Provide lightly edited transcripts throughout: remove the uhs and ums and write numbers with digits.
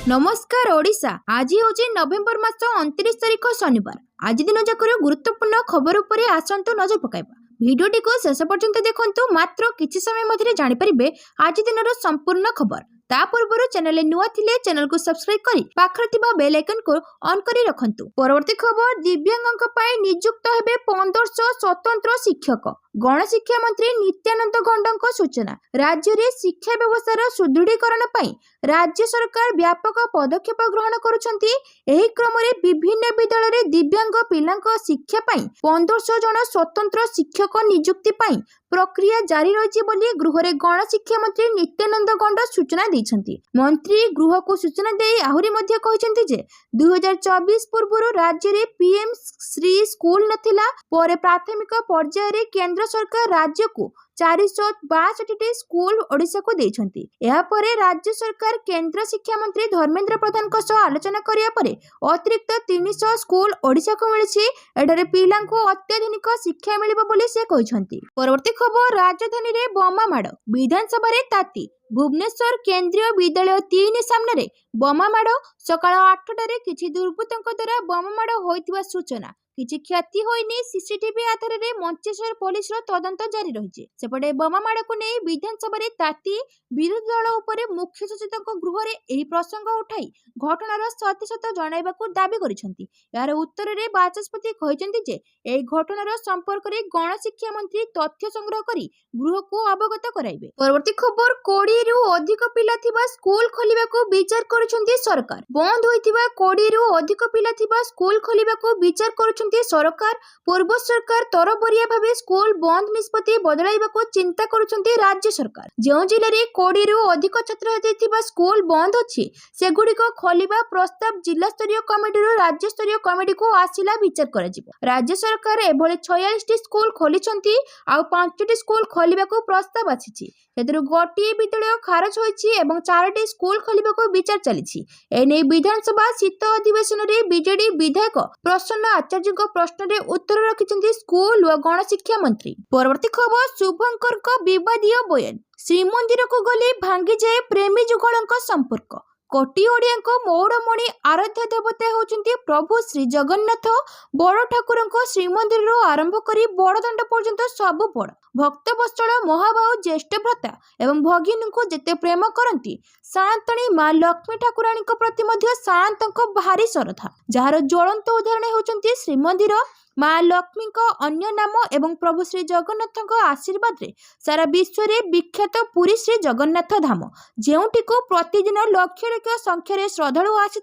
नमस्कार ओडिशा। आज हूँ नवेम्बर मास 29 तारिख शनिवार। आज दिन जाकर गुरुत्वपूर्ण खबर उपरे आसंतु नजर पकाइबा। भिडियोटी को शेष पर्यंत देखंतु। मात्र किछि समय मध्य जानि परिबे आज दिनर संपूर्ण खबर। ता पूर्व चैनल नुआ थिले चैनल को सब्सक्राइब करी पाखर थिबा बेल आइकन को ऑन करी रखंतु। परवर्ती खबर, दिव्यांगक पई नियुक्त हेबे 1500 स्वतंत्र शिक्षक। गणशिक्षा मंत्री नित्यानंद गौंडक सूचना। राज्य में शिक्षा व्यवस्थार सुदृढ़ीकरण पई राज्य सरकार व्यापक पदक्षेप ग्रहण करुछंती। एही क्रम में विभिन्न विद्यालय में दिव्यांग पिलांक शिक्षा पई 1500 जन स्वतंत्र शिक्षक नियुक्ति पई प्रक्रिया जारी रही बोली गृह रे गणशिक्षा मंत्री नित्यानंद गौंड सूचना दैछंती। मंत्री गृह को सूचना दे आहुरी मध्ये कहिसेंती जे 2024 पूर्व राज्य रे पीएम श्री स्कूल नथिला। पर प्राथमिक पर्याय रे केंद्र सरकार राज्य को 462 स्कूल ओडिशा को देछंती। एहा परे राज्य सरकार केंद्र शिक्षा मंत्री धर्मेंद्र प्रधान को सह आलोचना करिया परे अतिरिक्त 300 स्कूल ओडिशा को मिलिछि। एडरे पिलां को अत्याधुनिक शिक्षा मिलिबो बोली से कहिसंती। परवर्ती खबर, राजधानी रे बोमा माड़, विधानसभा रे ताती। भुवनेश्वर केंद्रीय विद्यालय 3 सामने बोमा माड़। सकाळ 8टारे किछि दुर्बृत्तों द्वारा बोमा माड़ होइतिबा सूचना। किछि क्षति होइनी। सीसीटीवी आधार में मंचेश्वर पुलिस तदंत जारी रही। सेपटे बोमा माड़ को नहीं विधानसभा रे ताती। विरोधी दल उपरे मुख्य सचेतक गृह रे एही प्रसंग उठाई घटनार सत्यासत्य जणाइबाकू दाबी करिसेंती। यार उत्तर रे बाचस्पति कहिसेंती जे एही घटनार संपर्क रे गणशिक्षा मंत्री तथ्य संग्रह करी गृह को अवगत कराइबे। परवर्ती खबर, 20 रु अधिक पिला थिबा स्कूल खोलिबाकू विचार करुछंती सरकार। बंद होइतिबा 20 रु अधिक पिला थिबा स्कूल खोलिबाकू विचार करुछंती सरकार। पूर्व सरकार तरबरिया भावे स्कूल बंद निष्पत्ति बदलाइबाकू चिंता करुछंती राज्य सरकार। जो जिले रे 20 रु अधिक छात्रछात्री थिबा स्कूल बंद अछि सेगुडी को खोलिबा प्रस्ताव जिला स्तरीय कमिटी रो राज्य स्तरीय कमिटी को आसिला विचार कराजिबो। राज्य सरकार एभଳି 46 स्कूल खोलिछंती आ 5टी स्कूल खोलिबाकू प्रस्ताव आछिछि। सेतरु गोटिए विद्यालय खारज होइछि एवं 4टी स्कूल खोलिबाकू विचार चलिछि। एने विधानसभा शीत अधिवेशन रे बीजेडी विधायक प्रसन्न आचार्य प्रश्न रे उत्तर रखिछंती स्कूल व गणशिक्षा मंत्री। परवर्ती खबर, शुभंकर को विवादीय बयान। श्रीमंदिर को गले भांगी जाए प्रेमी जुगलक संपर्क। कोटी ओडिया को मौड़मणि आराध्य देवता होचंती प्रभु श्री जगन्नाथ। बड़ ठाकुर श्रीमंदिर आरंभ करी बड़दाण्ड पर्यंत सबु बड़ भक्त वत्सल महाबाहु ज्येष्ठ भ्राता एवं भगिनी को जेते प्रेम करती सातणी माँ लक्ष्मी ठाकुराणी प्रति मध्य सातंक भारी श्रद्धा। जार ज्वलंत उदाहरण होचंती श्रीमंदिर। माँ लक्ष्मी अन्य नाम एवं प्रभु श्री जगन्नाथ आशीर्वाद रे सारा विश्व रे विख्यात पुरी श्री जगन्नाथ धाम, जेउठी को प्रतिदिन लक्ष लक्ष संख्यार श्रद्धालु आसी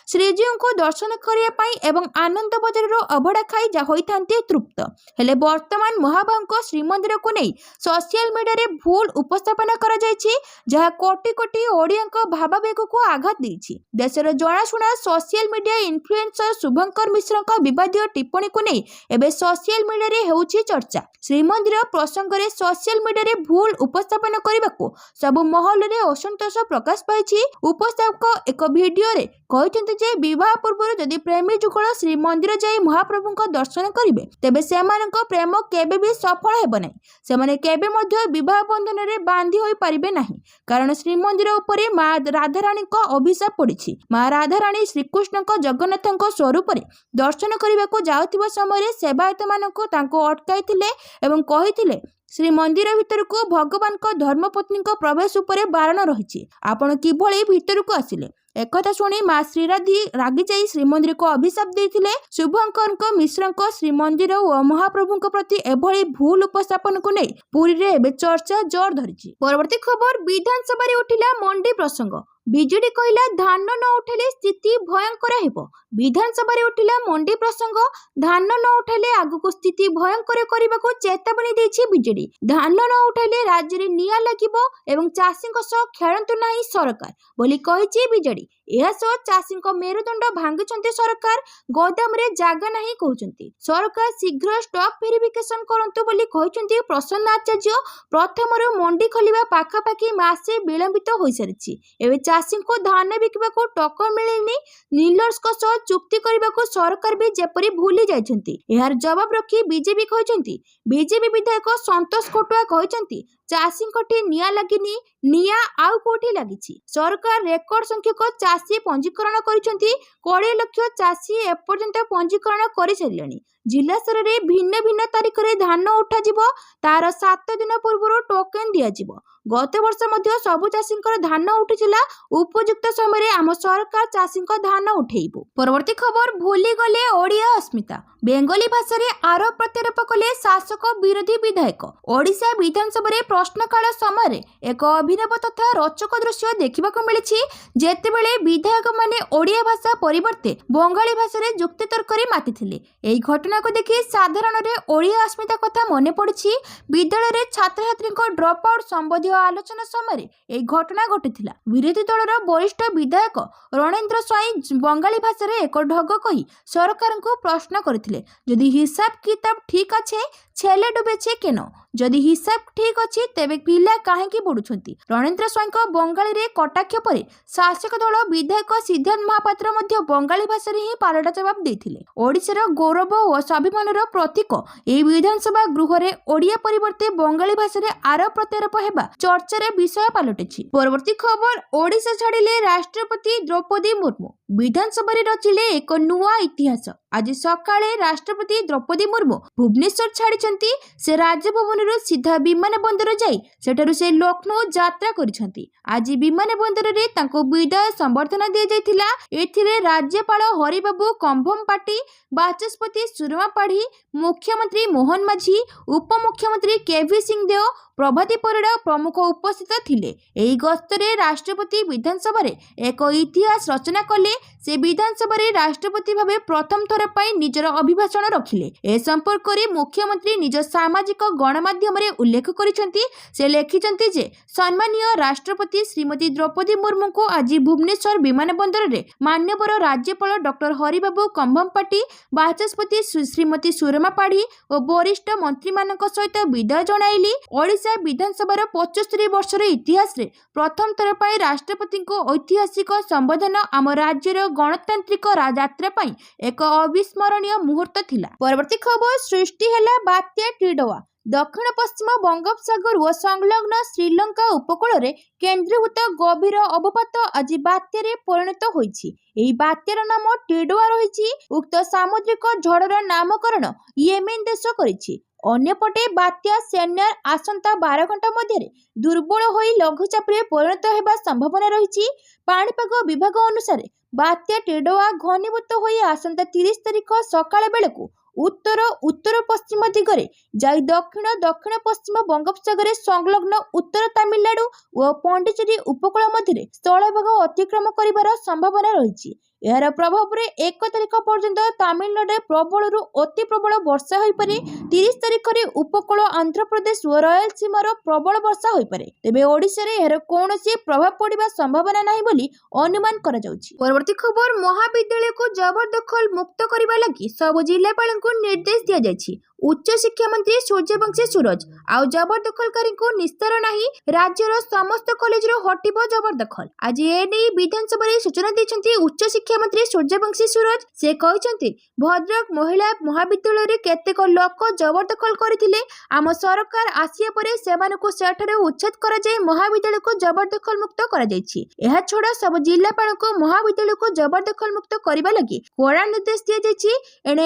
श्रीजीव को दर्शन करने एवं आनंद बजार अभड़ा खाई होइथांती तृप्त। हेले वर्तमान महाबाहु श्रीमंदिर को नहीं सोशल मीडिया रे भूल उपस्थापन करा जायछि, जहा कोटी कोटी ओडिया भावावेग को आघात देछि। देशर जनाशुना सोशल मीडिया इन्फ्लुएंसर शुभंकर मिश्र विवादीय टिप्पणी को नहीं एबे सोशल मीडिया रे हेउछि चर्चा। श्रीमंदिर प्रसंग रे सोशल मीडिया रे भूल उपस्थापन करबाको सब महल रे असंतोष प्रकाश पाइछि। उपस्थापक एक वीडियो रे कहते जे विवाह पूर्व जदि प्रेमी जुगल श्रीमंदिर जाई महाप्रभु दर्शन करिवे तेबे सेमानक प्रेम केबे भी सफल हेबो नै। सेमाने केबे मध्य विवाह बंधन रे बांधी होई परिबे नाही, कारण श्रीमंदिर उपरे माँ राधाराणी को अभिशाप पड़िछि। माँ राधाराणी श्रीकृष्ण जगन्नाथ स्वरूप रे दर्शन करने जाउथिबा समय सेवायत मानक तांको अटकाइथिले एवं कहिथिले श्रीमंदिर भितर को भगवान को धर्मपत्नी को प्रवेश उपरे बारण रही। आपण किभଳି भितर को आसिले एकथा शुणी माँ श्रीराधी रागी जाई श्रीमंदिर को अभिशाप देथिले। शुभंकर मिश्र श्रीमंदिर और महाप्रभु प्रति एभଳି भूल उपस्थापन को नहीं पुरी रे एबे चर्चा जोर धरिछि। परवर्ती खबर, विधानसभा रे उठिला मंडी प्रसंग। बीजेडी कहला धान न उठेले स्थिति भयंकर हेबो। विधानसभा रे उठिला मंडी प्रसंग। धान न उठेले आगको स्थिति भयंकर करबाको चेतावनी देछि बीजेडी। धान न उठेले राज्य रे निया लागिबो एवं चाषीक सह खेळंतु नाही सरकार बोली कहिछि बीजेडी। एहा सह चाषीक मेरुदंड भांगुछंती सरकार। गोदाम रे जागा नाही कहउछंती सरकार। शीघ्र स्टॉक वेरिफिकेशन करंतु बोली कहिछंती प्रसन्न आचार्य। प्रथमरो मंडी खोलिबा पाखापाखि मासे विलंबित होई सारिछि। एबे चाषी को धान बिकबा को टका मिलेनी। नीलर्स को सह चुक्ति करबा को सरकार भी जेपरी भूली जाइछंती। एहार जवाब रखी बीजेपी कहिछंती। बीजेपी विधायक संतोष कोटुआ कहिछंती चाषी निया लगिनी, निया आउ कोठी लागिछि। सरकार रेकर्ड संख्यक ଚାଷୀ ପଞ୍ଜୀକରଣ କରିଛନ୍ତି। 20 ଲକ୍ଷ ଚାଷୀ ଏପର୍ଯ୍ୟନ୍ତ ପଞ୍ଜୀକରଣ କରିସାରିଲେଣି। ଜିଲ୍ଲା ସ୍ତରରେ ଭିନ୍ନ ଭିନ୍ନ ତାରିଖରେ ଧାନ ଉଠାଯିବ। ତାର 7 ଦିନ ପୂର୍ବରୁ ଟୋକେନ୍ ଦିଆଯିବ। ଗତ ବର୍ଷ ମଧ୍ୟ ସବୁ ଚାଷୀଙ୍କର ଧାନ ଉଠିଥିଲା। ଉପଯୁକ୍ତ ସମୟରେ ଆମ ସରକାର ଚାଷୀଙ୍କ ଧାନ ଉଠେଇବୁ। ପରବର୍ତ୍ତୀ ଖବର, ଭୁଲିଗଲେ ଓଡ଼ିଆ ଅସ୍ମିତା। ବେଙ୍ଗଲୀ ଭାଷାରେ ଆରୋପ ପ୍ରତ୍ୟାରୋପ କଲେ ଶାସକ ବିରୋଧୀ ବିଧାୟକ। ଓଡ଼ିଶା ବିଧାନସଭାରେ ପ୍ରଶ୍ନକାଳ ସମୟରେ ଏକ ଅଭିନବ ତଥା ରୋଚକ ଦୃଶ୍ୟ ଦେଖିବାକୁ ମିଳିଛି, ଯେତେବେଳେ ବିଧାୟକମାନେ ଓଡ଼ିଆ ଭାଷା ପରିବର୍ତ୍ତେ ବଙ୍ଗାଳୀ ଭାଷାରେ ଯୁକ୍ତିତର୍କରେ ମାତିଥିଲେ। ଏହି ଘଟଣାକୁ ଦେଖି ସାଧାରଣରେ ଓଡ଼ିଆ ଅସ୍ମିତା କଥା ମନେ ପଡ଼ିଛି। ବିଦ୍ୟାଳୟରେ ଛାତ୍ରଛାତ୍ରୀଙ୍କ ଡ୍ରପ୍ ଆଉଟ୍ ସମ୍ବନ୍ଧୀୟ ଆଲୋଚନା ସମୟରେ ଏହି ଘଟଣା ଘଟିଥିଲା। ବିରୋଧୀ ଦଳର ବରିଷ୍ଠ ବିଧାୟକ ରଣେନ୍ଦ୍ର ସ୍ୱାଇଁ ବଙ୍ଗାଳୀ ଭାଷାରେ ଏକ ଢଗ କହି ସରକାରଙ୍କୁ ପ୍ରଶ୍ନ କରିଥିଲେ, ଯଦି ହିସାବ କିତାବ ଠିକ୍ ଅଛି ଛେଲେ ଡୁବେছে কেন? ଯଦି ହିସାବ ଠିକ୍ ଅଛି ତେବେ ପିଲା କାହିଁକି ବୁଡୁଛନ୍ତି? ରଣେନ୍ଦ୍ର ସ୍ୱାଇଁଙ୍କ ବଙ୍ଗାଳୀରେ କଟାକ୍ଷ ପରେ ଶାସକ ଦଳ ବିଧାୟକ ସିଦ୍ଧାର୍ଥ ମହାପାତ୍ର ମଧ୍ୟ ବଙ୍ଗାଳୀ ଭାଷାରେ ହିଁ ପାଲଟା ଜବାବ ଦେଇଥିଲେ। ଓଡ଼ିଶାର ଗୌରବ ଓ ସ୍ୱାଭିମାନର ପ୍ରତୀକ ଏହି ବିଧାନସଭା ଗୃହରେ ଓଡ଼ିଆ ପରିବର୍ତ୍ତେ ବଙ୍ଗାଳୀ ଭାଷାରେ ଆରୋପ ପ୍ରତ୍ୟାରୋପ ହେବା ଚର୍ଚ୍ଚାର ବିଷୟ ପାଲଟିଛି। ପରବର୍ତ୍ତୀ ଖବର, ଓଡ଼ିଶା ଛାଡ଼ିଲେ ରାଷ୍ଟ୍ରପତି ଦ୍ରୌପଦୀ ମୁର୍ମୁ। ବିଧାନସଭାରେ ରଚିଲେ ଏକ ନୂଆ ଇତିହାସ। ଆଜି ସକାଳେ ରାଷ୍ଟ୍ରପତି ଦ୍ରୌପଦୀ ମୁର୍ମୁ ଭୁବନେଶ୍ୱର ଛାଡ଼ିଛନ୍ତି। ସେ ରାଜଭବନରୁ ସିଧା ବିମାନ ବନ୍ଦର ଯାଇ ସେଠାରୁ ସେ ଲକ୍ଷ୍ନୌ ଯାତ୍ରା କରିଛନ୍ତି। ଆଜି ବିମାନ ବନ୍ଦରରେ ତାଙ୍କୁ ବିଦାୟ ସମ୍ବର୍ଦ୍ଧନା ଦିଆଯାଇଥିଲା। ଏଥିରେ ରାଜ୍ୟପାଳ ହରିବାବୁ କମ୍ଭମପାଟି, ବାଚସ୍ପତି ସୁରମା ପାଢ଼ୀ, ମୁଖ୍ୟମନ୍ତ୍ରୀ ମୋହନ ମାଝୀ, ଉପମୁଖ୍ୟମନ୍ତ୍ରୀ କେଭି ସିଂହଦେଓ, ପ୍ରଭାତୀ ପରିଡ଼ା ପ୍ରମୁଖ ଉପସ୍ଥିତ ଥିଲେ। ଏହି ଗସ୍ତରେ ରାଷ୍ଟ୍ରପତି ବିଧାନସଭାରେ ଏକ ଇତିହାସ ରଚନା କଲେ। ସେ ବିଧାନସଭାରେ ରାଷ୍ଟ୍ରପତି ଭାବେ ପ୍ରଥମ ଥର ପାଇଁ ନିଜର ଅଭିଭାଷଣ ରଖିଲେ। ଏ ସମ୍ପର୍କରେ ମୁଖ୍ୟମନ୍ତ୍ରୀ ନିଜ ସାମାଜିକ ଗଣମାଧ୍ୟମରେ ଉଲ୍ଲେଖ କରିଛନ୍ତି। ସେ ଲେଖିଛନ୍ତି ଯେ, ସମ୍ମାନୀୟ ରାଷ୍ଟ୍ରପତି ଶ୍ରୀମତୀ ଦ୍ରୌପଦୀ ମୁର୍ମୁଙ୍କୁ ଆଜି ଭୁବନେଶ୍ୱର ବିମାନ ବନ୍ଦରରେ ମାନ୍ୟବର ରାଜ୍ୟପାଳ ଡକ୍ଟର ହରିବାବୁ କମ୍ଭମପାଟି, ବାଚସ୍ପତି ଶ୍ରୀମତୀ ସୁରମା ପାଢ଼ୀ ଓ ବରିଷ୍ଠ ମନ୍ତ୍ରୀମାନଙ୍କ ସହିତ ବିଦାୟ ଜଣାଇଲି। ଓଡ଼ିଶା ବିଧାନସଭାର 75 ବର୍ଷର ଇତିହାସରେ ପ୍ରଥମ ଥର ପାଇଁ ରାଷ୍ଟ୍ରପତିଙ୍କୁ ଐତିହାସିକ ସମ୍ବୋଧନ ଆମ ରାଜ୍ୟର ଗଣତାନ୍ତ୍ରିକ ଯାତ୍ରା ପାଇଁ ଏକ ଅବିସ୍ମରଣୀୟ ମୁହୂର୍ତ୍ତ ଥିଲା। ପରବର୍ତ୍ତୀ ଖବର, ସୃଷ୍ଟି ହେଲା ବାତ୍ୟା ଟିଡୋଆ। ଦକ୍ଷିଣ ପଶ୍ଚିମ ବଙ୍ଗୋପସାଗର ଓ ସଂଲଗ୍ନ ଶ୍ରୀଲଙ୍କା ଉପକୂଳରେ କେନ୍ଦ୍ରୀଭୂତ ଗଭୀର ଅବପାତ ଆଜି ବାତ୍ୟାରେ ପରିଣତ ହୋଇଛି। ଏହି ବାତ୍ୟାର ନାମ ଟିଡୋଆ ରହିଛି। ଉକ୍ତ ସାମୁଦ୍ରିକ ଝଡ଼ର ନାମକରଣ ୟେମେନ ଦେଶ କରିଛି। ଅନ୍ୟପଟେ ବାତ୍ୟା ସେନ୍ୟାର ଆସନ୍ତା 12 ଘଣ୍ଟା ମଧ୍ୟରେ ଦୁର୍ବଳ ହୋଇ ଲଘୁଚାପରେ ପରିଣତ ହେବା ସମ୍ଭାବନା ରହିଛି। ପାଣିପାଗ ବିଭାଗ ଅନୁସାରେ ବାତ୍ୟା ଟିଡୋଆ ଘନୀଭୂତ ହୋଇ ଆସନ୍ତା 30 ତାରିଖ ସକାଳ ବେଳକୁ ଉତ୍ତର ଉତ୍ତର ପଶ୍ଚିମ ଦିଗରେ ଯାଇ ଦକ୍ଷିଣ ଦକ୍ଷିଣ ପଶ୍ଚିମ ବଙ୍ଗୋପସାଗରରେ ସଂଲଗ୍ନ ଉତ୍ତର ତାମିଲନାଡୁ ଓ ପଣ୍ଡିଚେରୀ ଉପକୂଳ ମଧ୍ୟରେ ସ୍ଥଳଭାଗ ଅତିକ୍ରମ କରିବାର ସମ୍ଭାବନା ରହିଛି। ଏହାର ପ୍ରଭାବରେ 1 ତାରିଖ ପର୍ଯ୍ୟନ୍ତ ତାମିଲନାଡୁରେ ପ୍ରବଳରୁ ଅତି ପ୍ରବଳ ବର୍ଷା ହୋଇପାରେ। 30 ତାରିଖରେ ଉପକୂଳ ଆନ୍ଧ୍ରପ୍ରଦେଶ ଓ ରୟଲସୀମାର ପ୍ରବଳ ବର୍ଷା ହୋଇପାରେ। ତେବେ ଓଡ଼ିଶାରେ ଏହାର କୌଣସି ପ୍ରଭାବ ପଡ଼ିବା ସମ୍ଭାବନା ନାହିଁ ବୋଲି ଅନୁମାନ କରାଯାଉଛି। ପରବର୍ତ୍ତୀ ଖବର, ମହାବିଦ୍ୟାଳୟକୁ ଜବରଦଖଲ ମୁକ୍ତ କରିବା ଲାଗି ସବୁ ଜିଲ୍ଲାପାଳଙ୍କୁ ନିର୍ଦ୍ଦେଶ ଦିଆଯାଇଛି। ଉଚ୍ଚଶିକ୍ଷା ମନ୍ତ୍ରୀ ସୂର୍ଯ୍ୟବଂଶୀ ସୁରଜ ଆଉ ଜବରଦଖଲକାରୀଙ୍କୁ ନିସ୍ତାର ନାହିଁ। ରାଜ୍ୟର ସମସ୍ତ କଲେଜରୁ ହଟିବ ଜବରଦଖଲ। ଆଜି ଏନେଇ ବିଧାନସଭାରେ ସୂଚନା ଦେଇଛନ୍ତି ଉଚ୍ଚଶିକ୍ଷା ମନ୍ତ୍ରୀ ସୂର୍ଯ୍ୟବଂଶୀ ସୁରଜ। ସେ କହିଛନ୍ତି, ଭଦ୍ରକ ମହିଳା ମହାବିଦ୍ୟାଳୟରେ କେତେକ ଲୋକ ଜବରଦଖଲ କରିଥିଲେ। ଆମ ସରକାର ଆସିବା ପରେ ସେମାନଙ୍କୁ ସେଠାରୁ ଉଚ୍ଛେଦ କରାଯାଇ ମହାବିଦ୍ୟାଳୟକୁ ଜବରଦଖଲ ମୁକ୍ତ କରାଯାଇଛି। ଏହାଛଡ଼ା ସବୁ ଜିଲ୍ଲାପାଳଙ୍କୁ ମହାବିଦ୍ୟାଳୟକୁ ଜବରଦଖଲ ମୁକ୍ତ କରିବା ଲାଗି କଡ଼ା ନିର୍ଦ୍ଦେଶ ଦିଆଯାଇଛି।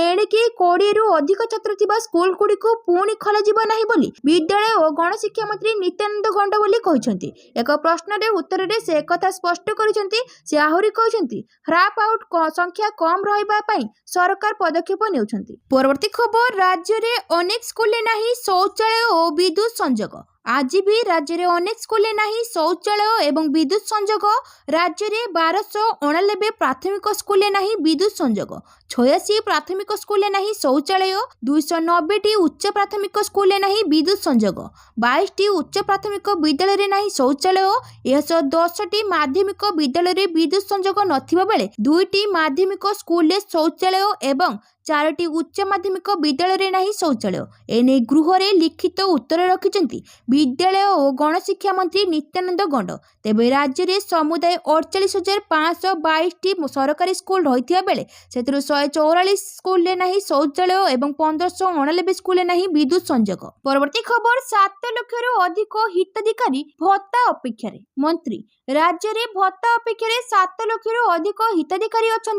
ଏଣିକି 20ରୁ ଅଧିକ ଛାତ୍ର ଥିବା ସ୍କୁଲଗୁଡ଼ିକୁ ପୁଣି ଖୋଲାଯିବ ନାହିଁ ବୋଲି ବିଦ୍ୟାଳୟ ଓ ଗଣଶିକ୍ଷା ମନ୍ତ୍ରୀ ନିତ୍ୟାନନ୍ଦ ଗଣ୍ଡ ବୋଲି କହିଛନ୍ତି। ଏକ ପ୍ରଶ୍ନରେ ଉତ୍ତରରେ ସେ ଏକଥା ସ୍ପଷ୍ଟ କରିଛନ୍ତି। ସେ ଆହୁରି କହିଛନ୍ତି, ଡ୍ରପ୍ ଆଉଟ୍ ସଂଖ୍ୟା କମ୍ ରହିବା ପାଇଁ ସରକାର ପଦକ୍ଷେପ ନେଉଛନ୍ତି। ପରବର୍ତ୍ତୀ ଖବର, ରାଜ୍ୟରେ ଅନେକ ସ୍କୁଲରେ ନାହିଁ ଶୌଚାଳୟ ଓ ବିଦ୍ୟୁତ୍ ସଂଯୋଗ। ଆଜି ବି ରାଜ୍ୟରେ ଅନେକ ସ୍କୁଲରେ ନାହିଁ ଶୌଚାଳୟ ଏବଂ ବିଦ୍ୟୁତ୍ ସଂଯୋଗ। ରାଜ୍ୟରେ 1289 ପ୍ରାଥମିକ ସ୍କୁଲରେ ନାହିଁ ବିଦ୍ୟୁତ୍ ସଂଯୋଗ। 86 ପ୍ରାଥମିକ ସ୍କୁଲରେ ନାହିଁ ଶୌଚାଳୟ। 290ଟି ଉଚ୍ଚ ପ୍ରାଥମିକ ସ୍କୁଲରେ ନାହିଁ ବିଦ୍ୟୁତ୍ ସଂଯୋଗ। 22ଟି ଉଚ୍ଚ ପ୍ରାଥମିକ ବିଦ୍ୟାଳୟରେ ନାହିଁ ଶୌଚାଳୟ। ଏହାସହ 10ଟି ମାଧ୍ୟମିକ ବିଦ୍ୟାଳୟରେ ବିଦ୍ୟୁତ୍ ସଂଯୋଗ ନଥିବା ବେଳେ 2ଟି ମାଧ୍ୟମିକ ସ୍କୁଲରେ ଶୌଚାଳୟ ଏବଂ 4ଟି ଉଚ୍ଚ ମାଧ୍ୟମିକ ବିଦ୍ୟାଳୟରେ ନାହିଁ ଶୌଚାଳୟ। ଏନେଇ ଗୃହରେ ଲିଖିତ ଉତ୍ତର ରଖିଛନ୍ତି ବିଦ୍ୟାଳୟ ଓ ଗଣଶିକ୍ଷା ମନ୍ତ୍ରୀ ନିତ୍ୟାନନ୍ଦ ଗଣ୍ଡ। ତେବେ ରାଜ୍ୟରେ ସମୁଦାୟ 48,522ଟି ସରକାରୀ ସ୍କୁଲ ରହିଥିବା ବେଳେ ସେଥିରୁ 144 स्कूल नहीं शौचालय और 1589 स्कूल नहीं विद्युत संजोग। परवर्ती खबर 7 लाख अधिक हिताधिकारी भत्ता अपेक्षा। मंत्री राज्य में भत्ता अपेक्षा 7 लाख अधिक हिताधिकारी अच्छा।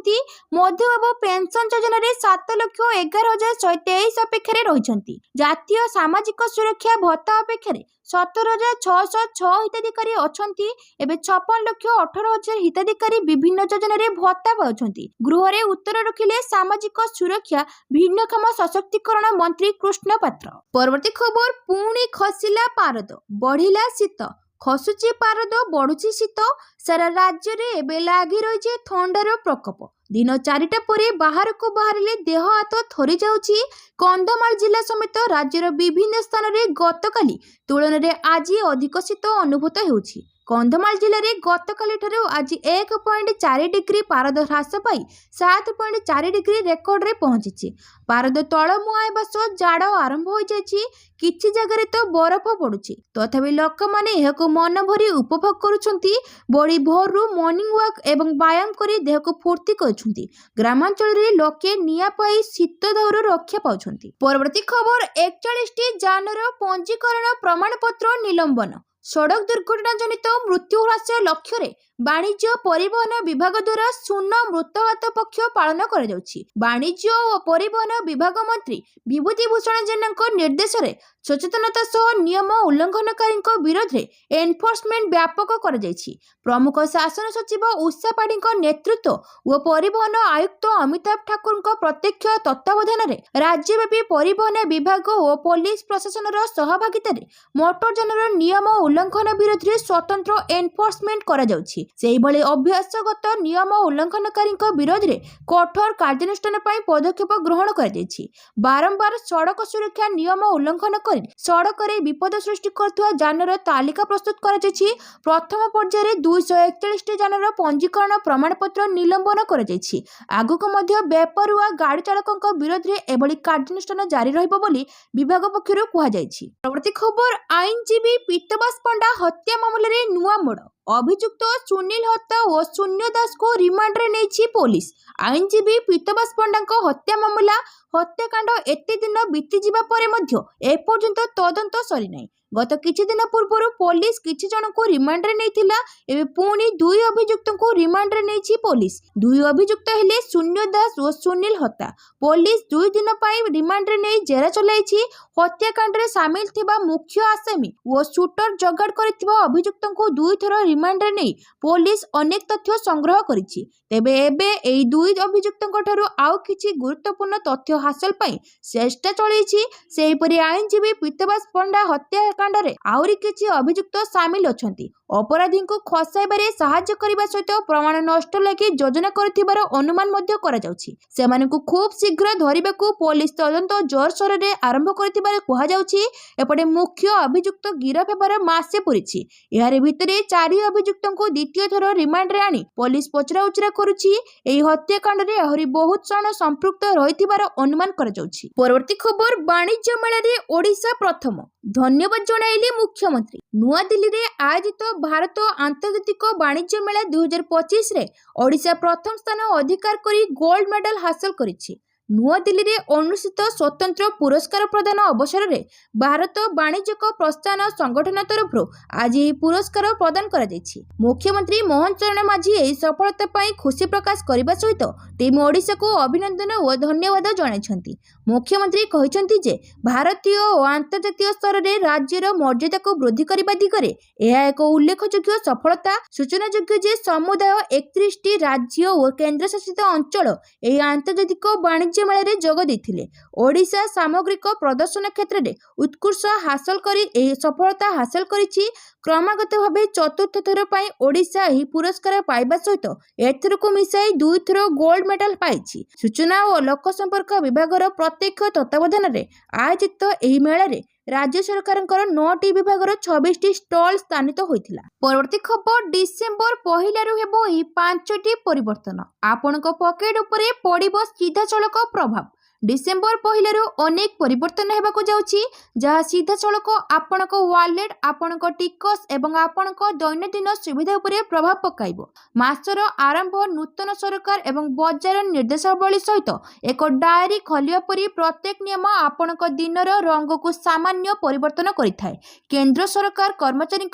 मधुबाबू पेंशन योजना 7,11,123 अपेक्षा रही। जातीय सामाजिक सुरक्षा भत्ता अपेक्षा 17,606 हिताधिकारी अच्छा। एवं 56,18,000 हिताधिकारी विभिन्न योजना भत्ता पाउछंती। गृह में उत्तर रखिले सामाजिक सुरक्षा भिन्नक्षम सशक्तिकरण मंत्री कृष्ण पात्र। परवर्ती खबर पुणी खसिला पारद बढ़िला शीत। खसुची पारद बढ़ुची शीत। सारा राज्य में एबे लागी रही थंडार प्रकोप। दिन 4टा पर बाहर को बाहरिले देह हाथ थरी जाउची। कंधमाल जिला समेत राज्यर विभिन्न स्थान में गतकाली तुलन में आज अधिक शीत अनुभूत होउची। कंधमाल जिले में गतकाली आज 1.4 डिग्री पारद ह्रास पाई 7.4 डिग्री रेकर्ड रे पहुंची। पारद तल मुआइबा सह जाड़ आरंभ हो जाइछि। किछि जगह तो बरफ पड़ुछि। तथापि लोक माने एहाको मन भरी उपभोग करुछंती। बड़ी भोरु मॉर्निंग वॉक एवं व्यायाम करी देह को फूर्ति करुछंती। ग्रामांचल रे लोके निया पाई शीत दाउर रक्षा पाउछंती। परवर्ती खबर 41टी जानर पंजीकरण प्रमाण पत्र निलंबन। सड़क दुर्घटना जनित मृत्यु ह्रास लक्ष्य वाणिज्य परिवहन विभाग द्वारा शून्य मृतघात पक्ष पालन कर वाणिज्य और परिवहन विभाग मंत्री विभूति भूषण जेना निर्देश में सचेतनता सह नियम उल्लंघनकारी विरोध में एनफोर्समेंट व्यापक कर प्रमुख शासन सचिव उषा पाढ़ी नेतृत्व और परिवहन आयुक्त अमिताभ ठाकुर प्रत्यक्ष तत्वावधान में राज्यव्यापी परिवहन विभाग और पुलिस प्रशासन सहभागिता मोटर यान नियम उल्लंघन विरोध में स्वतंत्र एनफोर्समेंट करा जाउछि। सेहिभଳି अभ्यासगत नियम उल्लंघनकारी विरोध में कठोर कार्यानुष्ठान पदक्षेप ग्रहण कर बारंबार सड़क सुरक्षा नियम उल्लंघन कर सड़क में विपद सृष्टि करथुवा जानर तालिका प्रस्तुत कर प्रथम पर्यायर 241 जानर पंजीकरण प्रमाण पत्र निलंबन कर आगक बेपरुआ गाड़ी चालकों विरोध में एभली कार्यानुष्ठान जारी रहिबो बोली विभाग पक्षरु कुहा जायछि। परवर्ती खबर आईनजीवी पीतबास पंडा हत्या मामलें नुआ मोड़। अभियुक्त सुनील हत्या और शून्य दास को रिमांड रे नेछि पुलिस। आईनजीवी पीतबास पंडा हत्या मामला हत्याकांड एते दिन बीती जिबा परे मध्य एपर्यंत तदंत सरी नाही। गत किछि दिन पूर्व पुलिस किछि जन को रिमांड रे नेथिला। एबे पुणी 2 अभियुक्त को रिमांड रे नेछि पुलिस। 2 अभियुक्त हेले शून्य दास और सुनील हत्या। पुलिस 2 दिन पाई रिमांड रे नै जेरा चलाइछि। हत्याकांड रे शामिल थिबा मुख्य आसामी और शूटर जगाड़ करथिबा अभियुक्त को 2 थर रिमांड रे नै पुलिस अनेक तथ्य संग्रह करिछि। तेबे एबे एई 2 अभियुक्त ठारू आउ किछि गुरुत्वपूर्ण तथ्य हासिल पाई चेष्टा चलैछि। सेहिपरि आईनजीवी पीतबास पंडा हत्याकांड रे आउरी किछि अभियुक्त शामिल अछंती। अपराधी को खसाइबारे साहाय्य करबा सहित प्रमाण नष्ट लागि योजना करथिबार अनुमान मध्य करा जाउछि। सेमानकु खूब शीघ्र धरिबाकू पुलिस तदंत जोरसोर रे आरंभ करथिबार कुहा जाउछि। एपटे मुख्य अभियुक्त गिरफ हेबार मासे पुरिछि। एहारे भितरे 4 अभियुक्त को द्वितीय थर रिमांड रे आनी पुलिस पचरा उचरा करुछि। एही हत्याकांड रे आहुरी बहुत जण संपृक्त रहिथिबार अनुमान करा जाउछि। परवर्ती खबर वाणिज्य मेला रे ओडिशा प्रथम। धन्यवाद जणाइले मुख्यमंत्री। नुआ दिल्ली रे आयोजित भारत आंतर्जातिक वाणिज्य मेला 2025 रे ओडिशा प्रथम स्थान अधिकार करी गोल्ड मेडल हासिल करिछि। नुआ दिल्ली रे अनुष्ठित स्वतंत्र पुरस्कार प्रदान अवसर में भारत वाणिज्यिक प्रोत्साहन संगठन तरफ आज यह पुरस्कार प्रदान करा जायछि। मुख्यमंत्री मोहन चरण माझी यह सफलता पाई खुशी प्रकाश करने सहित टीम ओडिशा को अभिनंदन और धन्यवाद जणाइछन्ति। मुख्यमंत्री कहिछन्ति जे भारतीय और अंतर्जातीय स्तर में राज्यर मर्यादा को वृद्धि करने दिगरे यह एक उल्लेखयोग्य सफलता। सूचनायोग्य जे समुदाय 31टी राज्य और केन्द्रशासित अंचल यह आंतर्जातिक वाणिज्य मेला जोग देथिले। ओडिशा सामग्रिक प्रदर्शन क्षेत्र में उत्कृष्ट हासिल करी एही सफलता हासिल करिछि। क्रमागत भावे चतुर्थ थर पाई ओडिशा एही पुरस्कार पाइबा सहित एथर को मिसाई 2 थर गोल्ड मेडल पाइछि। सूचना और लोक संपर्क विभागर प्रत्यक्ष तत्वावधान में आयोजित एही मेला रे राज्य सरकार 9टी विभाग 26टी स्टल स्थानित होइथिला। परवर्ती खबर डिसेम्बर 1 रु हेबो एही 5टी परिवर्तन। आपणक पकेट उपरे पड़िबो सीधा सड़क प्रभाव। डिसेम्बर पहिलारू अनेक परिवर्तन हेबाकु जाउछि जहाँ सीधा सड़क आपणक वालेट आपणक टिकस एवं आपणक दैनंदिन सुविधा उपरे प्रभाव पकाइबो। मासर आरंभ नूतन सरकार एवं बजार निर्देशावली सहित एक डायरी खोलिया परी प्रत्येक नियम आपणक दिनर रंग को सामान्य परिवर्तन करिथाय। केंद्र सरकार कर्मचारी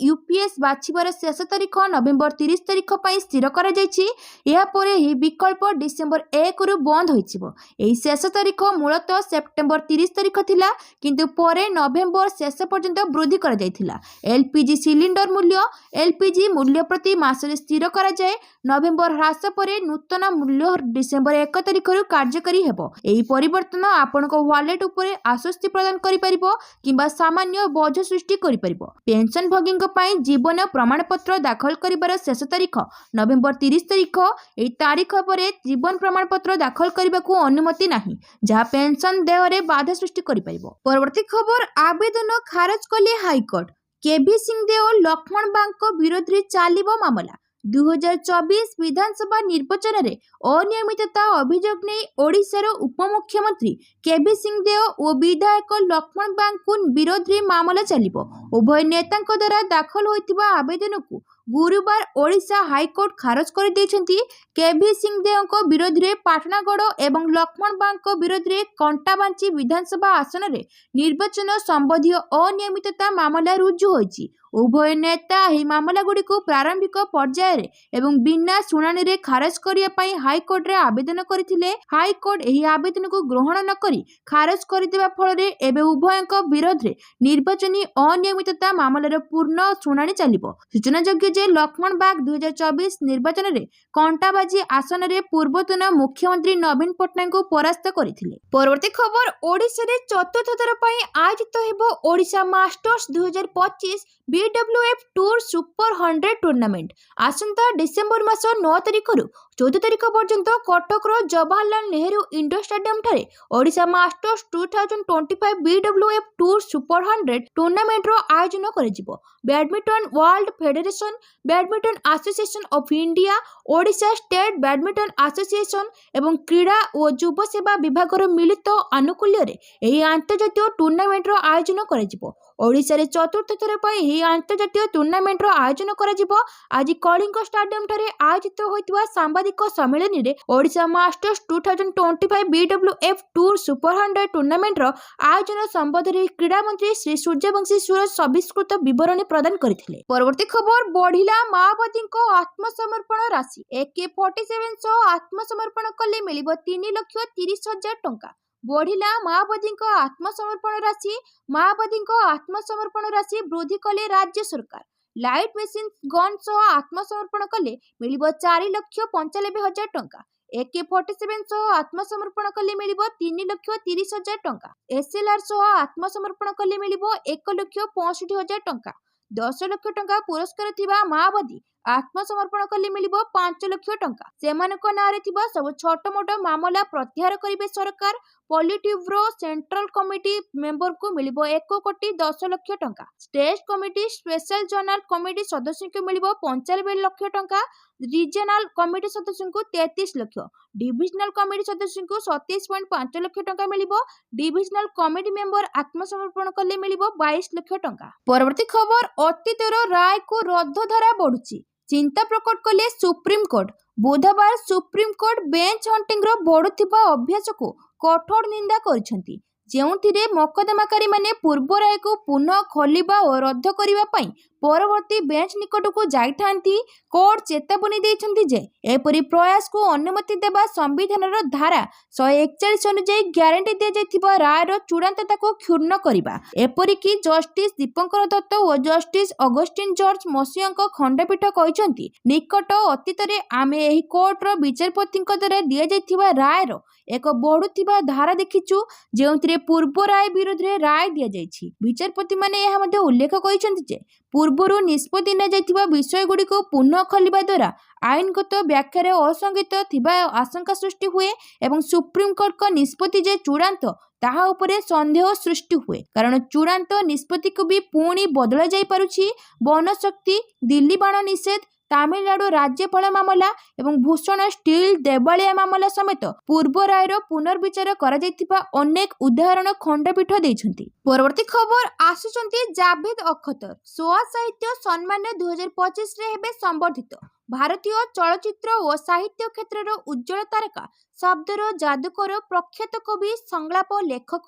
यूपीएस बाछिबार शेष तारीख नवेम्बर 30 तारीख पई स्थिर करा जायछि। या परे ही विकल्प डिसेम्बर 1 रु बंद होइछिबो। एही शेष तारीख मूलतः सेप्टेम्बर 30 तारीख थिला किंतु परे नवेम्बर शेष पर्यंत वृद्धि करा जायथिला। एलपीजी सिलिंडर मूल्य एलपीजी मूल्य प्रति मासरे स्थिर करा जाय। नवेम्बर ह्रास परे नूतन मूल्य डिसेम्बर 1 तारीख रु कार्यकारी हेबो। एही परिवर्तन आपणक वालेट उपरे आश्वस्ति प्रदान करि परिबो किंबा सामान्य बोझ सृष्टि करि परिबो। पेंशन भोगींक पई जीवन प्रमाणपत्र दाखल करिबार शेष तारीख नवेम्बर 30 तारीख। एही तारीख परे जीवन प्रमाणपत्र दाखल करबाकू अनुमति नाही जहाँ पेंशन देहरे बाधा सृष्टि करि परिबो। परवर्ती खबर आवेदन खारज कले हाईकोर्ट। केबी सिंहदेव लक्ष्मण बांक विरोध रे चालिबो मामला। 2024 विधानसभा निर्वाचन में अनियमितता अभियोग नहीं ओडिशार उपमुख्यमंत्री केबी सिंहदेव और विधायक लक्ष्मण बांक विरोध में मामला चलिबो। उभय नेता द्वारा दाखल होइतिबा आवेदन को गुरुवार ओडिशा हाईकोर्ट खारज कर देछंती। केबी सिंहदेव विरोध में पाटनागढ़ एवं लक्ष्मण बांक विरोध में कंटाबांची विधानसभा आसन में निर्वाचन संबंधी अनियमितता मामला रुजु होइछि। उभय नेता एही मामला गुडी को प्रारंभिक पर्याय रे एवं बिना शुणाणी रे खारज करिया पई हाईकोर्ट रे आवेदन करथिले। हाईकोर्ट एही आवेदन को ग्रहण न करी खारज करदिबा फल रे एबे उभयक विरोध रे निर्वाचनी अनियमितता मामलार पूर्ण शुणाणी चलिबो। सूचनायोग्य जे लक्ष्मण बाग 2024 निर्वाचन रे कंटाबाजी आसन रे पूर्वतन मुख्यमंत्री नवीन पटनायक को परास्त करथिले। परवर्ती खबर ओडिशा रे चतुर्थ थर पई आयोजित हेबो Odisha masters 2025 BWF tour super 100 tournament. आसंता डिसेम्बर मास 9 तारीख रु 14 तारीख पर्यंत कटक जवाहरलाल नेहरू इंडोर स्टेडियम ठारे Odisha masters 2025 BWF tour super 100 tournament रो आयोजन करिजिबो। Badminton world federation badminton association of India Odisha state badminton association एवं क्रीड़ा और युव सेवा विभाग मिलित आनुकूल्य रे एही अंतर्जातीय टूर्नामेंट रो आयोजन करिजिबो। ओडिशा रे चतुर्थ थर पई एही अंतर्जातीय टूर्नामेंट रो आयोजन करिजिबो। आज कलिंग स्टेडियम ठारे आयोजित होइतबा सांबादिक सम्मेलन रे Odisha masters 2025 BWF tour super 100 tournament रो आयोजन संबंध रे क्रीड़ा मंत्री श्री सूर्यवंशी सूरज सविस्कृत विवरणी प्रदान करथिले। परवर्ती खबर बढ़िला माओवादी को आत्मसमर्पण राशि। AK-47 सह आत्मसमर्पण कले मिलिबो 3,30,000 टंका। बढ़िला माओवादी आत्मसमर्पण राशि। माओवादी आत्मसमर्पण राशि वृद्धि कले राज्य सरकार। लाइट मेसिन गन सह आत्मसमर्पण कले मिलिबो 4,95,000 टंका। AK-47 सह आत्मसमर्पण कले मिलिबो 3,30,000 टंका। SLR सह आत्मसमर्पण कले मिलिबो 1,65,000 टंका। 10 लाख टंका पुरस्कार थिबा माओवादी आत्मसमर्पण कले मिलिबो 5 लाख टंका। सेमानक नारे थिबा सब छोट मोट मामला प्रत्याहार करिवे सरकार। पॉलिट्यूब्रो सेंट्रल कमिटी मेंबर को मिलिबो 1,10,00,000 टंका। State committee special journal committee सदस्य को मिलिबो 95 लाख टंका। रीजनल कमिटी सदस्य को 33 लाख। डिविजनल कमिटी सदस्य को 27.5 लाख टंका मिलिबो। डिविजनल कमिटी मेंबर आत्मसमर्पण कले मिलिबो 22 लाख टंका। परवर्ती खबर अतीतर राय को रद्द धारा बढ़ुची। चिंता प्रकट कले सुप्रीम कोर्ट। बुधवार सुप्रीम कोर्ट बेंच हंटिंग रो बढ़ुथिबा अभ्यास को कठोर निंदा करिसेंती। जेउथिरे मकदमाकारी माने पूर्व राय को पुनः खोलिबा और रद्द करिबा पई परवर्ती बेंच निकट को जाइथांती। कोर्ट चेतावनी देइछंती जे एपरि प्रयास को अनुमति देबा संविधान रो धारा 141 अनुसार ग्यारंटी दे जाइथिबा राय रो चूड़ांतता को क्षुण्ण करिबा। एपरि कि जस्टिस दीपंकर दत्त और जस्टिस अगस्टिन जॉर्ज मसियंक खंडपीठ कहिसंती निकट अतीत रे आमे एही कोर्ट रो विचारपतिंक द्वारा दिया जाइथिबा राय रो एक बढ़ुथिबा धारा देखिछु जेउथिरे पूर्व राय विरोध रे राय दिया जाइछि। विचारपति माने यह मध्ये उल्लेख कहिसंती जे पूर्वरु निष्पत्ति न जाइथिबा विषय गुडी को पुनः खोलिबा द्वारा आईनगत व्याख्यारे असंगत थिबा आशंका सृष्टि हुए एवं सुप्रीम कोर्ट को निष्पत्ति जे चूड़ांत ताहा उपरे संदेह सृष्टि हुए कारण चूड़ांत निष्पत्ति को भी पुणी बदला जाई पारुछि। वन शक्ति दिल्ली बाण निषेध ତାମିଲନାଡୁ ରାଜ୍ୟପାଳ ମାମଲା ଏବଂ ଭୂଷଣ ଷ୍ଟିଲ୍ ଦେବାଳିଆ ମାମଲା ସମେତ ପୂର୍ବ ରାୟର ପୁନର୍ବିଚାର କରାଯାଇଥିବା ଅନେକ ଉଦାହରଣ ଖଣ୍ଡପୀଠ ଦେଇଛନ୍ତି। ପରବର୍ତ୍ତୀ ଖବର ଆସୁଛନ୍ତି ଜାଭେଦ ଅଖତର ସୋଆ ସାହିତ୍ୟ ସମ୍ମାନ 2025ରେ ହେବେ ସମ୍ବର୍ଦ୍ଧିତ। ଭାରତୀୟ ଚଳଚ୍ଚିତ୍ର ଓ ସାହିତ୍ୟ କ୍ଷେତ୍ରର ଉଜ୍ଜ୍ୱଳ ତାରକା, ଶବ୍ଦର ଯାଦୁକର, ପ୍ରଖ୍ୟାତ କବି, ସଂଳାପ ଲେଖକ,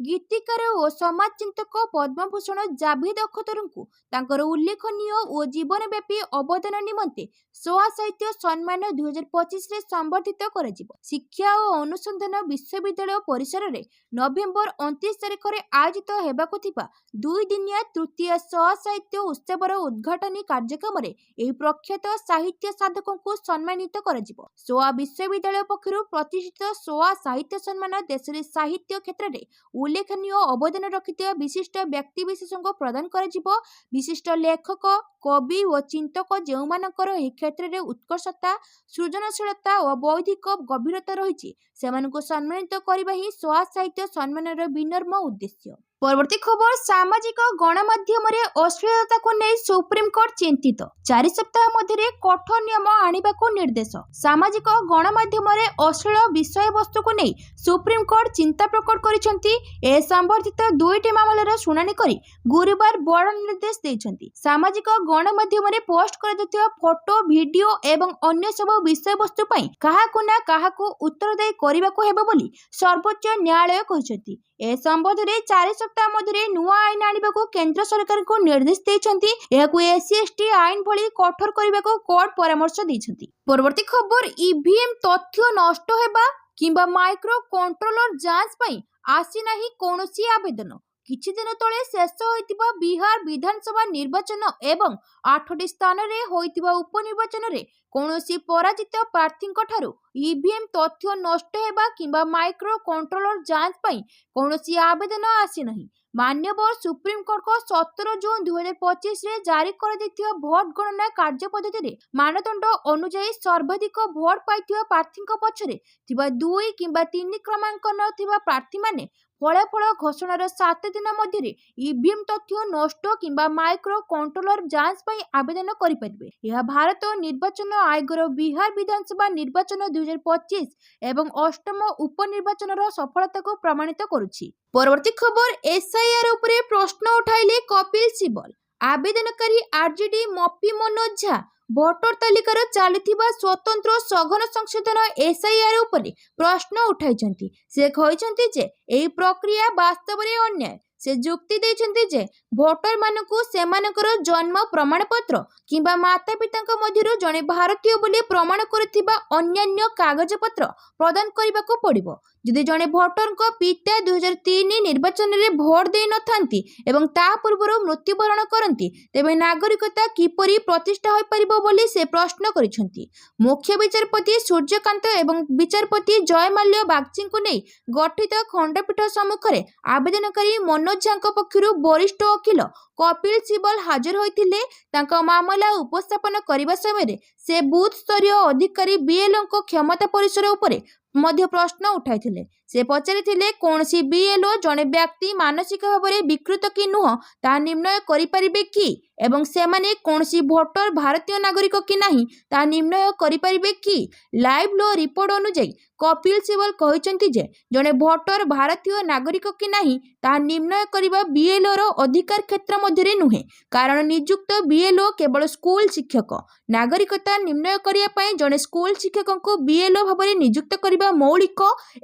ଗୀତିକାର ଓ ସମାଜଚିନ୍ତକ ପଦ୍ମଭୂଷଣ ଜାଭେଦ ଅଖତରଙ୍କୁ ତାଙ୍କର ଉଲ୍ଲେଖନୀୟ ଓ ଜୀବନବ୍ୟାପୀ ଅବଦାନ ନିମନ୍ତେ ସୋଆ ସାହିତ୍ୟ ସମ୍ମାନ 2025ରେ ସମ୍ବର୍ଦ୍ଧିତ କରାଯିବ। ଶିକ୍ଷା ଓ ଅନୁସନ୍ଧାନ ବିଶ୍ୱବିଦ୍ୟାଳୟ ପରିସରରେ ନଭେମ୍ବର 29 ତାରିଖରେ ଆୟୋଜିତ ହେବାକୁ ଥିବା 2 ଦିନିଆ ତୃତୀୟ ସୋଆ ସାହିତ୍ୟ ଉତ୍ସବର ଉଦ୍ଘାଟନୀ କାର୍ଯ୍ୟକ୍ରମରେ ଏହି ପ୍ରଖ୍ୟାତ ସାହିତ୍ୟ ସାଧକଙ୍କୁ ସମ୍ମାନିତ କରାଯିବ। ସୋଆ ବିଶ୍ୱବିଦ୍ୟାଳୟ ପକ୍ଷରୁ ପ୍ରତିଷ୍ଠିତ ସୋଆ ସାହିତ୍ୟ ସମ୍ମାନ ଦେଶରେ ସାହିତ୍ୟ କ୍ଷେତ୍ରରେ ଉଲ୍ଲେଖନୀୟ ଅବଦାନ ରଖିଥିବା ବିଶିଷ୍ଟ ବ୍ୟକ୍ତିବିଶେଷଙ୍କୁ ପ୍ରଦାନ କରାଯିବ। ବିଶିଷ୍ଟ ଲେଖକ, କବି ଓ ଚିନ୍ତକ ଯେଉଁମାନଙ୍କର ଏହି କ୍ଷେତ୍ରରେ ଉତ୍କର୍ଷତା, ସୃଜନଶୀଳତା ଓ ବୌଦ୍ଧିକ ଗଭୀରତା ରହିଛି ସେମାନଙ୍କୁ ସମ୍ମାନିତ କରିବା ହିଁ ସୋଆ ସାହିତ୍ୟ ସମ୍ମାନର ବିନମ୍ର ଉଦ୍ଦେଶ୍ୟ। ପରବର୍ତ୍ତୀ ଖବର ସାମାଜିକ ଗଣମାଧ୍ୟମରେ ଅଶ୍ଳୀଳତାକୁ ନେଇ ସୁପ୍ରିମକୋର୍ଟ ଚିନ୍ତିତ। 4 ସପ୍ତାହ ମଧ୍ୟରେ କଠୋର ନିୟମ ଆଣିବାକୁ ନିର୍ଦ୍ଦେଶ। ସାମାଜିକ ଗଣମାଧ୍ୟମରେ ଅଶ୍ଳୀଳ ବିଷୟବସ୍ତୁକୁ ନେଇ ସୁପ୍ରିମକୋର୍ଟ ଚିନ୍ତା ପ୍ରକଟ କରିଛନ୍ତି। ଏ ସମ୍ବନ୍ଧିତ 2ଟି ମାମଲାର ଶୁଣାଣି କରି ଗୁରୁବାର ବଡ଼ ନିର୍ଦ୍ଦେଶ ଦେଇଛନ୍ତି। ସାମାଜିକ ଗଣମାଧ୍ୟମରେ ପୋଷ୍ଟ କରାଯାଉଥିବା ଫଟୋ, ଭିଡିଓ ଏବଂ ଅନ୍ୟ ସବୁ ବିଷୟବସ୍ତୁ ପାଇଁ କାହାକୁ ନା କାହାକୁ ଉତ୍ତରଦାୟୀ କରିବାକୁ ହେବ ବୋଲି ସର୍ବୋଚ୍ଚ ନ୍ୟାୟାଳୟ କହିଛନ୍ତି। ଏ ସମ୍ବନ୍ଧରେ 4 ସପ୍ତାହ ମଧ୍ୟରେ ନୂଆ ଆଇନ ଆଣିବାକୁ କେନ୍ଦ୍ର ସରକାରଙ୍କୁ ନିର୍ଦ୍ଦେଶ ଦେଇଛନ୍ତି। ଏହାକୁ SC/ST ଆଇନ ଭଳି କଠୋର କରିବାକୁ କୋର୍ଟ ପରାମର୍ଶ ଦେଇଛନ୍ତି। ପରବର୍ତ୍ତୀ ଖବର ଇଭିଏମ୍ ତଥ୍ୟ ନଷ୍ଟ ହେବା କିମ୍ବା ମାଇକ୍ରୋ କଣ୍ଟ୍ରୋଲର ଯାଞ୍ଚ ପାଇଁ ଆସିନାହିଁ କୌଣସି ଆବେଦନ। କିଛି ଦିନ ତଳେ ଶେଷ ହୋଇଥିବା ବିହାର ବିଧାନସଭା ନିର୍ବାଚନ ଏବଂ 8ଟି ସ୍ଥାନରେ ହୋଇଥିବା ଉପନିର୍ବାଚନରେ କୌଣସି ପରାଜିତ ପ୍ରାର୍ଥୀଙ୍କ ଠାରୁ ଇଭିଏମ୍ ତଥ୍ୟ ନଷ୍ଟ ହେବା କିମ୍ବା ମାଇକ୍ରୋ କଣ୍ଟ୍ରୋଲର ଯାଞ୍ଚ ପାଇଁ କୌଣସି ଆବେଦନ ଆସିନାହିଁ। ମାନ୍ୟବର ସୁପ୍ରିମକୋର୍ଟଙ୍କ 17 ଜୁନ 2025ରେ ଜାରି କରାଯାଇଥିବା ଭୋଟ ଗଣନା କାର୍ଯ୍ୟ ପଦ୍ଧତିରେ ମାନଦଣ୍ଡ ଅନୁଯାୟୀ ସର୍ବାଧିକ ଭୋଟ ପାଇଥିବା ପ୍ରାର୍ଥୀଙ୍କ ପଛରେ ଥିବା 2 କିମ୍ବା 3 କ୍ରମାଙ୍କନ ଥିବା ପ୍ରାର୍ଥୀମାନେ ଫଳାଫଳ ଘୋଷଣାର 7 ଦିନ ମଧ୍ୟରେ ଇଭିଏମ୍ ତଥ୍ୟ ନଷ୍ଟ କିମ୍ବା ମାଇକ୍ରୋ କଣ୍ଟ୍ରୋଲର ଯାଞ୍ଚ ପାଇଁ ଆବେଦନ କରିପାରିବେ। ଏହା ଭାରତ ନିର୍ବାଚନ ଆୟୋଗର ବିହାର ବିଧାନସଭା ନିର୍ବାଚନ 2025 ଏବଂ 8ମ ଉପନିର୍ବାଚନର ସଫଳତାକୁ ପ୍ରମାଣିତ କରୁଛି। ପରବର୍ତ୍ତୀ ଖବର SIR ଉପରେ ପ୍ରଶ୍ନ ଉଠାଇଲେ କପିଲ ସିବଲ। ଆବେଦନକାରୀ RJD ମଫି ମନୋଜ ଝା ଭୋଟର ତାଲିକାର ଚାଲିଥିବା ସ୍ୱତନ୍ତ୍ର ସଘନ ସଂଶୋଧନ SIR ଉପରେ ପ୍ରଶ୍ନ ଉଠାଇଛନ୍ତି। ସେ କହିଛନ୍ତି ଯେ ଏହି ପ୍ରକ୍ରିୟା ବାସ୍ତବରେ ଅନ୍ୟାୟ। ସେ ଯୁକ୍ତି ଦେଇଛନ୍ତି ଯେ ଭୋଟରମାନଙ୍କୁ ସେମାନଙ୍କର ଜନ୍ମ ପ୍ରମାଣପତ୍ର କିମ୍ବା ମାତାପିତାଙ୍କ ମଧ୍ୟରୁ ଜଣେ ଭାରତୀୟ ବୋଲି ପ୍ରମାଣ କରୁଥିବା ଅନ୍ୟାନ୍ୟ କାଗଜପତ୍ର ପ୍ରଦାନ କରିବାକୁ ପଡ଼ିବ। ଯଦି ଜଣେ ଭୋଟରଙ୍କ ପିତା 2003 ନିର୍ବାଚନରେ ଭୋଟ ଦେଇନଥାନ୍ତି ଏବଂ ତା ପୂର୍ବରୁ ମୃତ୍ୟୁବରଣ କରନ୍ତି ତେବେ ନାଗରିକତା କିପରି ପ୍ରତିଷ୍ଠା ହୋଇପାରିବ ବୋଲି ସେ ପ୍ରଶ୍ନ କରିଛନ୍ତି। ମୁଖ୍ୟ ବିଚାରପତି ସୂର୍ଯ୍ୟକାନ୍ତ ଏବଂ ବିଚାରପତି ଜୟମାଲ୍ୟ ବାଗ୍ଚୀଙ୍କୁ ନେଇ ଗଠିତ ଖଣ୍ଡପୀଠ ସମ୍ମୁଖରେ ଆବେଦନକାରୀ ମନୋଜ ଝାଙ୍କ ପକ୍ଷରୁ ବରିଷ୍ଠ ଓକିଲ କପିଲ ସିବଲ ହାଜର ହୋଇଥିଲେ। ତାଙ୍କ ମାମଲା ଉପସ୍ଥାପନ କରିବା ସମୟରେ ସେ ବୁଥ ସ୍ତରୀୟ ଅଧିକାରୀ BLOଙ୍କ କ୍ଷମତା ପରିସର ଉପରେ ମଧ୍ୟ ପ୍ରଶ୍ନ ଉଠାଇଥିଲେ। ସେ ପଚାରିଥିଲେ କୌଣସି BLO ଜଣେ ବ୍ୟକ୍ତି ମାନସିକ ଭାବରେ ବିକୃତ କି ନୁହଁ ତାହା ନିର୍ଣ୍ଣୟ କରିପାରିବେ କି ଏବଂ ସେମାନେ କୌଣସି ଭୋଟର ଭାରତୀୟ ନାଗରିକ କି ନାହିଁ ତାହା ନିର୍ଣ୍ଣୟ କରିପାରିବେ କି। ଲାଇଭ୍ ଲୋ ରିପୋର୍ଟ ଅନୁଯାୟୀ କପିଲ ସିବଲ କହିଛନ୍ତି ଯେ ଜଣେ ଭୋଟର ଭାରତୀୟ ନାଗରିକ କି ନାହିଁ ତାହା ନିର୍ଣ୍ଣୟ କରିବା BLOର ଅଧିକାର କ୍ଷେତ୍ର ମଧ୍ୟରେ ନୁହେଁ, କାରଣ ନିଯୁକ୍ତ BLO କେବଳ ସ୍କୁଲ ଶିକ୍ଷକ। ନାଗରିକତା ନିର୍ଣ୍ଣୟ କରିବା ପାଇଁ ଜଣେ ସ୍କୁଲ ଶିକ୍ଷକଙ୍କୁ BLO ଭାବରେ ନିଯୁକ୍ତ କରିବା ମୌଳିକ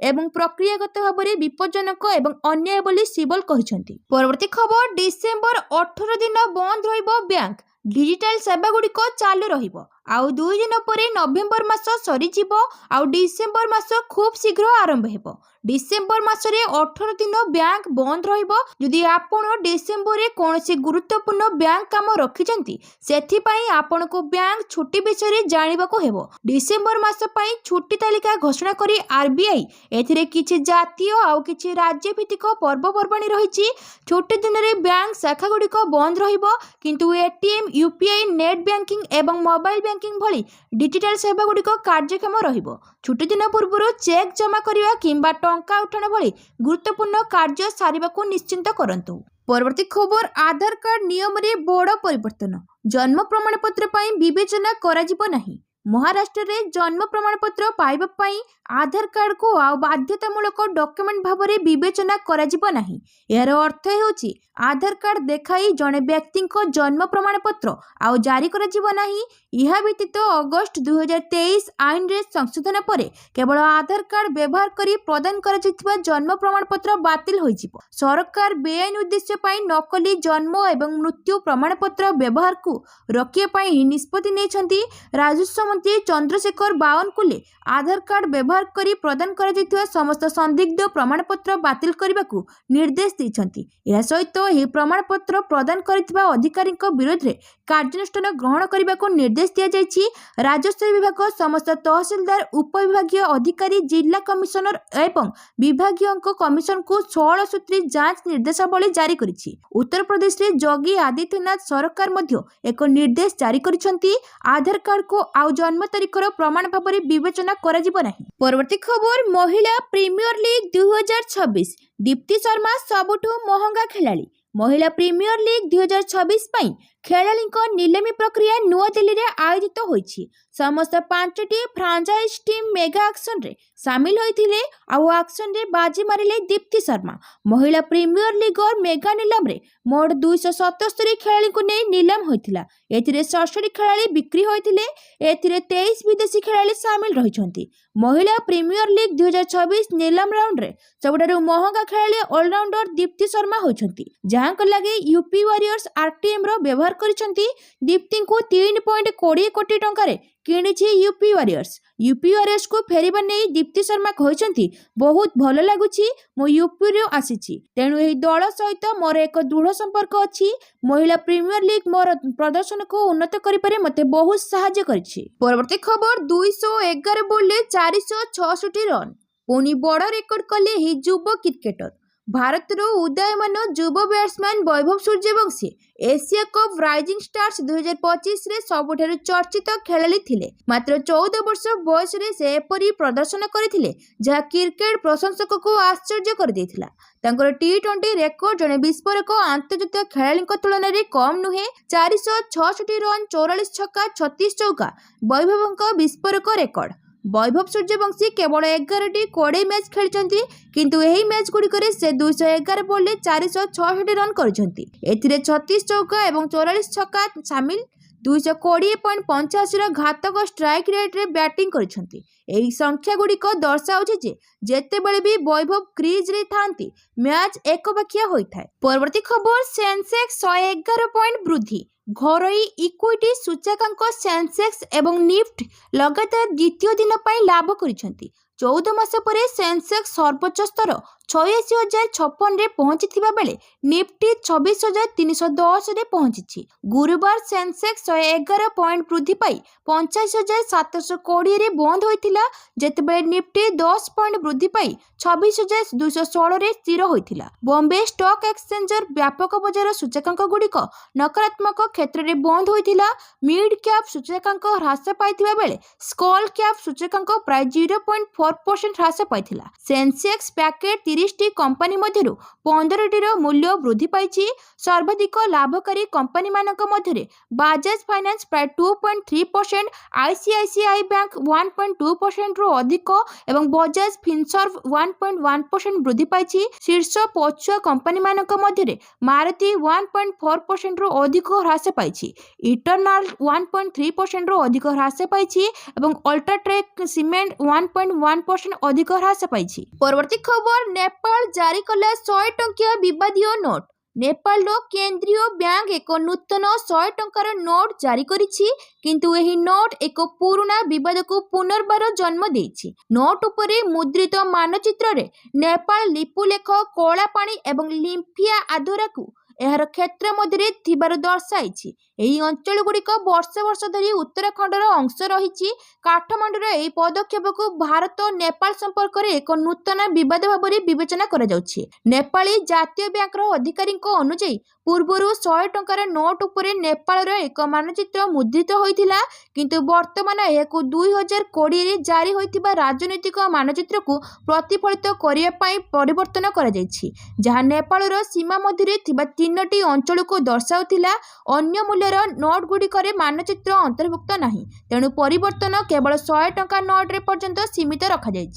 ଏବଂ ପ୍ରକ୍ରିୟାଗତ ଭାବରେ ବିପଜ୍ଜନକ ଏବଂ ଅନ୍ୟାୟ ବୋଲି ସିବଲ କହିଛନ୍ତି। ପରବର୍ତ୍ତୀ ଖବର ଡିସେମ୍ବର 18 ଦିନ ବନ୍ଦ ରହିବ ବ୍ୟାଙ୍କ, ଡିଜିଟାଲ ସେବାଗୁଡ଼ିକ ଚାଲୁ ରହିବ। ଆଉ 2 ଦିନ ପରେ ନଭେମ୍ବର ମାସ ସରିଯିବ ଆଉ ଡିସେମ୍ବର ମାସ ଖୁବ୍ ଶୀଘ୍ର ଆରମ୍ଭ ହେବ। ଡିସେମ୍ବର ମାସରେ 18 ଦିନ ବ୍ୟାଙ୍କ ବନ୍ଦ ରହିବ। ଯଦି ଆପଣ ଡିସେମ୍ବରରେ କୌଣସି ଗୁରୁତ୍ୱପୂର୍ଣ୍ଣ ବ୍ୟାଙ୍କ କାମ ରଖିଛନ୍ତି ସେଥିପାଇଁ ଆପଣଙ୍କୁ ବ୍ୟାଙ୍କ ଛୁଟି ବିଷୟରେ ଜାଣିବାକୁ ହେବ। ଡିସେମ୍ବର ମାସ ପାଇଁ ଛୁଟି ତାଲିକା ଘୋଷଣା କରି RBI ଏଥିରେ କିଛି ଜାତୀୟ ଆଉ କିଛି ରାଜ୍ୟ ଭିତ୍ତିକ ପର୍ବପର୍ବାଣି ରହିଛି। ଛୁଟି ଦିନରେ ବ୍ୟାଙ୍କ ଶାଖାଗୁଡ଼ିକ ବନ୍ଦ ରହିବ କିନ୍ତୁ ATM, UPI, ନେଟ୍ ବ୍ୟାଙ୍କିଂ ଏବଂ ମୋବାଇଲ ବ୍ୟାଙ୍କିଂ ଭଳି ଡିଜିଟାଲ ସେବାଗୁଡ଼ିକ କାର୍ଯ୍ୟକ୍ଷମ ରହିବ। ଛୁଟିଦିନ ପୂର୍ବରୁ ଚେକ୍ ଜମା କରିବା କିମ୍ବା ଟଙ୍କା ଉଠାଣ ଭଳି ଗୁରୁତ୍ୱପୂର୍ଣ୍ଣ କାର୍ଯ୍ୟ ସାରିବାକୁ ନିଶ୍ଚିନ୍ତ କରନ୍ତୁ। परवर्ती खबर आधार कार्ड नियम रे बड़ परिवर्तन जन्म प्रमाणपत्र ପାଇଁ ବିବେଚନା କରାଯିବ ନାହିଁ। ମହାରାଷ୍ଟ୍ରରେ ଜନ୍ମ ପ୍ରମାଣପତ୍ର ପାଇବା ପାଇଁ ଆଧାର କାର୍ଡକୁ ଆଉ ବାଧ୍ୟତାମୂଳକ ଡକ୍ୟୁମେଣ୍ଟ ଭାବରେ ବିବେଚନା କରାଯିବ ନାହିଁ। ଏହାର ଅର୍ଥ ହେଉଛି ଆଧାର କାର୍ଡ ଦେଖାଇ ଜଣେ ବ୍ୟକ୍ତିଙ୍କ ଜନ୍ମ ପ୍ରମାଣପତ୍ର ଆଉ ଜାରି କରାଯିବ ନାହିଁ। ଏହା ବ୍ୟତୀତ ଅଗଷ୍ଟ 2023 ଆଇନରେ ସଂଶୋଧନ ପରେ କେବଳ ଆଧାର କାର୍ଡ ବ୍ୟବହାର କରି ପ୍ରଦାନ କରାଯାଇଥିବା ଜନ୍ମ ପ୍ରମାଣପତ୍ର ବାତିଲ ହୋଇଯିବ। ସରକାର ବେଆଇନ ଉଦ୍ଦେଶ୍ୟ ପାଇଁ ନକଲି ଜନ୍ମ ଏବଂ ମୃତ୍ୟୁ ପ୍ରମାଣପତ୍ର ବ୍ୟବହାରକୁ ରୋକିବା ପାଇଁ ଏହି ନିଷ୍ପତ୍ତି ନେଇଛନ୍ତି। ରାଜସ୍ୱ ମନ୍ତ୍ରୀ ଚନ୍ଦ୍ରଶେଖର ବାୱନକୁଲେ ଆଧାର କାର୍ଡ ବ୍ୟବହାର କରି ପ୍ରଦାନ କରାଯାଇଥିବା ସମସ୍ତ ସନ୍ଦିଗ୍ଧ ପ୍ରମାଣପତ୍ର ବାତିଲ କରିବାକୁ ନିର୍ଦ୍ଦେଶ ଦେଇଛନ୍ତି। ଏହା ସହିତ ଏହି ପ୍ରମାଣପତ୍ର ପ୍ରଦାନ କରିଥିବା ଅଧିକାରୀଙ୍କ ବିରୋଧରେ କାର୍ଯ୍ୟାନୁଷ୍ଠାନ ଗ୍ରହଣ କରିବାକୁ ନିର୍ଦ୍ଦେଶ ଦିଆଯାଇଛି। ରାଜସ୍ୱ ବିଭାଗ ସମସ୍ତ ତହସିଲଦାର ଉପବିଭାଗୀୟ ଅଧିକାରୀ ଜିଲ୍ଲା କମିଶନର ଏବଂ ବିଭାଗୀୟ କମିଶନଙ୍କୁ 16 ସୂତ୍ରୀ ଯାଞ୍ଚ ନିର୍ଦ୍ଦେଶାବଳୀ ଜାରି କରିଛି। ଉତ୍ତରପ୍ରଦେଶରେ ଯୋଗୀ ଆଦିତ୍ୟନାଥ ସରକାର ମଧ୍ୟ ଏକ ନିର୍ଦ୍ଦେଶ ଜାରି କରିଛନ୍ତି। ଆଧାର କାର୍ଡକୁ ଆଉ ଜନ୍ମ ତାରିଖର ପ୍ରମାଣ ଭାବରେ ବିବେଚନା କରାଯିବ ନାହିଁ। ପରବର୍ତ୍ତୀ ଖବର ମହିଳା ପ୍ରିମିୟର ଲିଗ୍ 2026 ଦୀପ୍ତି ଶର୍ମା ସବୁଠୁ ମହଙ୍ଗା ଖେଳାଳି। ମହିଳା ପ୍ରିମିୟର ଲିଗ୍ 2026 ପାଇଁ ଖେଳାଳିଙ୍କ ନିଲାମୀ ପ୍ରକ୍ରିୟା ନୂଆଦିଲ୍ଲୀରେ ଆୟୋଜିତ ହୋଇଛି। ସମସ୍ତ 5ଟି ଫ୍ରାଞ୍ଚାଇଜ ଟିମ୍ ମେଗା ଆକ୍ସନରେ ସାମିଲ ହୋଇଥିଲେ ଆଉ ଆକ୍ସନରେ ବାଜି ମାରିଲେ ଦୀପ୍ତି ଶର୍ମା। ମହିଳା ପ୍ରିମିୟର ଲିଗର ମେଗା ନିଲାମରେ ମୋଟ 277 ଖେଳାଳିଙ୍କୁ ନେଇ ନିଲାମ ହୋଇଥିଲା। ଏଥିରେ 67 ଖେଳାଳି ବିକ୍ରି ହୋଇଥିଲେ। ଏଥିରେ 23 ବିଦେଶୀ ଖେଳାଳି ସାମିଲ ରହିଛନ୍ତି। ମହିଳା ପ୍ରିମିୟର ଲିଗ୍ 2026 ନିଲାମ ରାଉଣ୍ଡରେ ସବୁଠାରୁ ମହଙ୍ଗା ଖେଳାଳି ଅଲରାଉଣ୍ଡର ଦୀପ୍ତି ଶର୍ମା ହୋଇଛନ୍ତି, ଯାହାଙ୍କ ଲାଗି ୟୁପି ୱାରିୟର୍ସ ଆରଟିଏମ୍ର ବ୍ୟବହାର କରିଛନ୍ତି। ଦୀପ୍ତିଙ୍କୁ 3.20 କୋଟି ଟଙ୍କାରେ କିଣିଛି ୟୁପି ୱାରିୟର୍ସ। ୟୁପି ୱାରିୟର୍ସକୁ ଫେରିବା ନେଇ ଦୀପ୍ତି ଶର୍ମା କହିଛନ୍ତି, ବହୁତ ଭଲ ଲାଗୁଛି। ମୁଁ ୟୁପିରୁ ଆସିଛି, ତେଣୁ ଏହି ଦଳ ସହିତ ମୋର ଏକ ଦୃଢ଼ ସମ୍ପର୍କ ଅଛି। ମହିଳା ପ୍ରିମିୟର ଲିଗ୍ ମୋର ପ୍ରଦର୍ଶନକୁ ଉନ୍ନତ କରିବାରେ ମୋତେ ବହୁତ ସାହାଯ୍ୟ କରିଛି। ପରବର୍ତ୍ତୀ ଖବର 211 ବଲ୍ରେ 466 ରନ୍ ପୁଣି ବଡ଼ ରେକର୍ଡ କଲେ ଏହି ଯୁବ କ୍ରିକେଟର। ଭାରତର ଉଦୀୟମାନ ଯୁବ batsman Vaibhav Suryavanshi Asia cup rising stars 2025ରେ ସବୁଠାରୁ ଚର୍ଚ୍ଚିତ ଖେଳାଳି ଥିଲେ। ମାତ୍ର 14 ବର୍ଷ ବୟସରେ ସେ ଏପରି ପ୍ରଦର୍ଶନ କରିଥିଲେ ଯାହା କ୍ରିକେଟ ପ୍ରଶଂସକଙ୍କୁ ଆଶ୍ଚର୍ଯ୍ୟ କରିଦେଇଥିଲା। ତାଙ୍କର ଟି20 ରେକର୍ଡ ଜଣେ ବିସ୍ଫୋରକ ଆନ୍ତର୍ଜାତିକ ଖେଳାଳିଙ୍କ ତୁଳନାରେ କମ୍ ନୁହେଁ। 466 ରନ୍, 44 ଛକା, 36 ଚୌକା ବୈଭବଙ୍କ ବିସ୍ଫୋରକ ରେକର୍ଡ। ବୈଭବ ସୂର୍ଯ୍ୟବଂଶୀ କେବଳ 11ଟି 20 ମ୍ୟାଚ୍ ଖେଳିଛନ୍ତି, କିନ୍ତୁ ଏହି ମ୍ୟାଚ୍ ଗୁଡ଼ିକରେ ସେ 211 ବଲ୍ରେ 466 ରନ୍ କରିଛନ୍ତି। ଏଥିରେ 36 ଚୌକା ଏବଂ 44 ଛକା ସାମିଲ। 220.85ର ଘାତକ ଷ୍ଟ୍ରାଇକ୍ ରେଟ୍ରେ ବ୍ୟାଟିଂ କରିଛନ୍ତି। ଏହି ସଂଖ୍ୟାଗୁଡ଼ିକ ଦର୍ଶାଉଛି ଯେ ଯେତେବେଳେ ବି ବୈଭବ କ୍ରିଜ୍ରେ ଥାନ୍ତି ମ୍ୟାଚ୍ ଏକପାଖିଆ ହୋଇଥାଏ। ପରବର୍ତ୍ତୀ ଖବର ସେନ୍ସେକ୍ସ 111 ପଏଣ୍ଟ ବୃଦ୍ଧି। ଘରୋଇ ଇକ୍ୱିଟି ସୂଚକାଙ୍କ ସେନ୍ସେକ୍ସ ଏବଂ ନିଫ୍ଟି ଲଗାତାର ଦ୍ୱିତୀୟ ଦିନ ପାଇଁ ଲାଭ କରିଛନ୍ତି। 14 ମାସ ପରେ ସେନ୍ସେକ୍ସ ସର୍ବୋଚ୍ଚ ସ୍ତର 86,056ରେ ପହଞ୍ଚିଥିବା ବେଳେ ନିଫ୍ଟି 26,310ରେ ପହଞ୍ଚିଛି। ଗୁରୁବାର ସେନ୍ସେକ୍ସ 111 ପଏଣ୍ଟ ବୃଦ୍ଧି ପାଇ 85,720ରେ ବନ୍ଦ ହୋଇଥିଲା, ଯେତେବେଳେ ନିଫ୍ଟି 10 ପଏଣ୍ଟ ବୃଦ୍ଧି ପାଇ 26,216ରେ ସ୍ଥିର ହୋଇଥିଲା। ବମ୍ବେ ଷ୍ଟକ୍ ଏକ୍ସଚେଞ୍ଜର ବ୍ୟାପକ ବଜାର ସୂଚକାଙ୍କଗୁଡ଼ିକ ନକାରାତ୍ମକ କ୍ଷେତ୍ରରେ ବନ୍ଦ ହୋଇଥିଲା। ମିଡ୍ କ୍ୟାପ୍ ସୂଚକାଙ୍କ ହ୍ରାସ ପାଇଥିବା ବେଳେ ସ୍ମଲ୍ କ୍ୟାପ୍ ସୂଚକାଙ୍କ ପ୍ରାୟ 0.4% ହ୍ରାସ ପାଇଥିଲା। ସେନ୍ସେକ୍ସ ପ୍ୟାକେଟ୍ 30ଟି କମ୍ପାନୀ ମଧ୍ୟରୁ 15ଟିର ମୂଲ୍ୟ ବୃଦ୍ଧି ପାଇଛି। ସର୍ବାଧିକ ଲାଭକାରୀ କମ୍ପାନୀମାନଙ୍କ ମଧ୍ୟରେ ବାଜାଜ ଫାଇନାନ୍ସ ପ୍ରାୟ 2.3%, ଆଇସିଆଇସିଆଇ ବ୍ୟାଙ୍କ 1.2%ରୁ ଅଧିକ ଏବଂ ବଜାଜ ଫିନସର୍ଭ 1.1% ବୃଦ୍ଧି ପାଇଛି। ଶୀର୍ଷ ପଛୁଆ କମ୍ପାନୀମାନଙ୍କ ମଧ୍ୟରେ ମାରୁତି 1.4%ରୁ ଅଧିକ ହ୍ରାସ ପାଇଛି। ଇଟର୍ନାଲ 1.3%ରୁ ଅଧିକ ହ୍ରାସ ପାଇଛି ଏବଂ ଅଲ୍ଟ୍ରାଟେକ୍ ସିମେଣ୍ଟ 1.1% ଅଧିକ ହ୍ରାସ ପାଇଛି। ପରବର୍ତ୍ତୀ ଖବର ନେପାଳ ଜାରି କଲା 100 ଟଙ୍କିଆ ବିବାଦୀୟ ନୋଟ୍। ନେପାଳର କେନ୍ଦ୍ରୀୟ ବ୍ୟାଙ୍କ ଏକ ନୂତନ 100 ଟଙ୍କାର ନୋଟ୍ ଜାରି କରିଛି, କିନ୍ତୁ ଏହି ନୋଟ୍ ଏକ ପୁରୁଣା ବିବାଦକୁ ପୁନର୍ବାର ଜନ୍ମ ଦେଇଛି। ନୋଟ୍ ଉପରେ ମୁଦ୍ରିତ ମାନଚିତ୍ରରେ ନେପାଳ ଲିପୁଲେଖ କଳା ପାଣି ଏବଂ ଲିମ୍ଫିଆ ଆଧରାକୁ ଏହାର କ୍ଷେତ୍ର ମଧ୍ୟରେ ଥିବାର ଦର୍ଶାଇଛି। ଏହି ଅଞ୍ଚଳଗୁଡ଼ିକ ବର୍ଷ ବର୍ଷ ଧରି ଉତ୍ତରାଖଣ୍ଡର ଅଂଶ ରହିଛି। କାଠମାଣ୍ଡୁର ଏହି ପଦକ୍ଷେପକୁ ଭାରତ ନେପାଳ ସମ୍ପର୍କରେ ଏକ ନୂତନ ବିବାଦ ଭାବରେ ବିବେଚନା କରାଯାଉଛି। ନେପାଳୀ ଜାତୀୟ ବ୍ୟାଙ୍କର ଅଧିକାରୀଙ୍କ ଅନୁଯାୟୀ ପୂର୍ବରୁ 100 ଟଙ୍କାର ନୋଟ୍ ଉପରେ ନେପାଳର ଏକ ମାନଚିତ୍ର ମୁଦ୍ରିତ ହୋଇଥିଲା, କିନ୍ତୁ ବର୍ତ୍ତମାନ ଏହାକୁ 2020ରେ ଜାରି ହୋଇଥିବା ରାଜନୈତିକ ମାନଚିତ୍ରକୁ ପ୍ରତିଫଳିତ କରିବା ପାଇଁ ପରିବର୍ତ୍ତନ କରାଯାଇଛି, ଯାହା ନେପାଳର ସୀମା ମଧ୍ୟରେ ଥିବା 3ଟି ଅଞ୍ଚଳକୁ ଦର୍ଶାଉଥିଲା। ଅନ୍ୟ ମୂଲ୍ୟର ନୋଟ୍‌ଗୁଡ଼ିକରେ ମାନଚିତ୍ର ଅନ୍ତର୍ଭୁକ୍ତ ନାହିଁ, ତେଣୁ ପରିବର୍ତ୍ତନ କେବଳ 100 ଟଙ୍କା ନୋଟ୍‌ରେ ପର୍ଯ୍ୟନ୍ତ ସୀମିତ ରଖାଯାଇଛି।